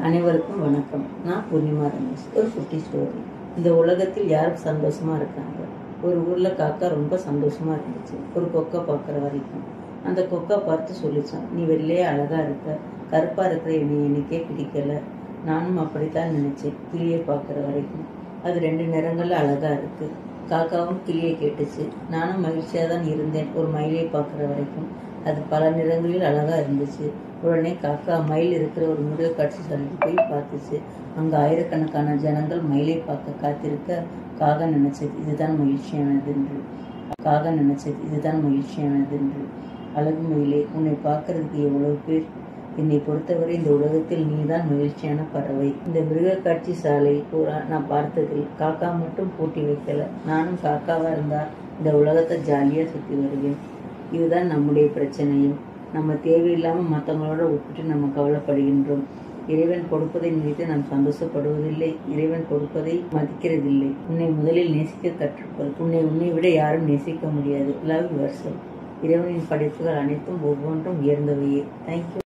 அனைவருக்கும் வணக்கம். நான் பூர்ணிமா ரமேஷ். ஒரு குட்டி ஸ்டோரி. இந்த உலகத்தில் யாரும் சந்தோஷமா இருக்காங்க? ஒரு ஊர்ல காக்கா ரொம்ப சந்தோஷமா இருந்துச்சு, ஒரு கொக்கை பார்க்குற வரைக்கும். அந்த கொக்கை பார்த்து சொல்லிச்சான், நீ வெள்ளையே அழகா இருக்க, கருப்பா இருக்கிற என்னை எனக்கே பிடிக்கல. நானும் அப்படித்தான் நினைச்சேன் கிளியை பார்க்குற வரைக்கும். அது 2 நிறங்கள்ல அழகா இருக்கு. காக்காவும் கிளியை கேட்டுச்சு. நானும் மகிழ்ச்சியா தான் இருந்தேன் ஒரு மயிலை பார்க்குற வரைக்கும். அது பல நிறங்களில் அழகா இருந்துச்சு. உடனே காக்கா மயில் இருக்கிற ஒரு மிருக காட்சி சாலைக்கு போய் பார்த்துச்சு. அங்க ஆயிரக்கணக்கான ஜனங்கள் மயிலை பார்க்க காத்திருக்க காகம் நினைச்சது இதுதான் மகிழ்ச்சியானது என்று. அழகு மயிலே, உன்னை பார்க்கறதுக்கு எவ்வளவு பேர். என்னை பொறுத்தவரை இந்த உலகத்தில் நீதான் மகிழ்ச்சியான பறவை. இந்த மிருக காட்சி சாலை பூரா நான் பார்த்ததில் காக்கா மட்டும் போட்டி வைக்கல. நானும் காக்காவா இருந்தா இந்த உலகத்தை ஜாலியா சுத்தி வருவேன். இதுதான் நம்முடைய பிரச்சனையும். நம்ம தேவையில்லாமல் மற்றவங்களோட ஒப்பிட்டு நம்ம கவலைப்படுகின்றோம். இறைவன் கொடுப்பதை நினைத்து நாம் சந்தோஷப்படுவதில்லை. இறைவன் கொடுப்பதை மதிக்கிறதில்லை. உன்னை முதலில் நேசிக்க கற்றுக்கொள். உன்னை விட யாரும் நேசிக்க முடியாது. Love your self. இறைவனின் படைப்புகள் அனைத்தும் ஒவ்வொன்றும் உயர்ந்தவையே. தேங்க்யூ.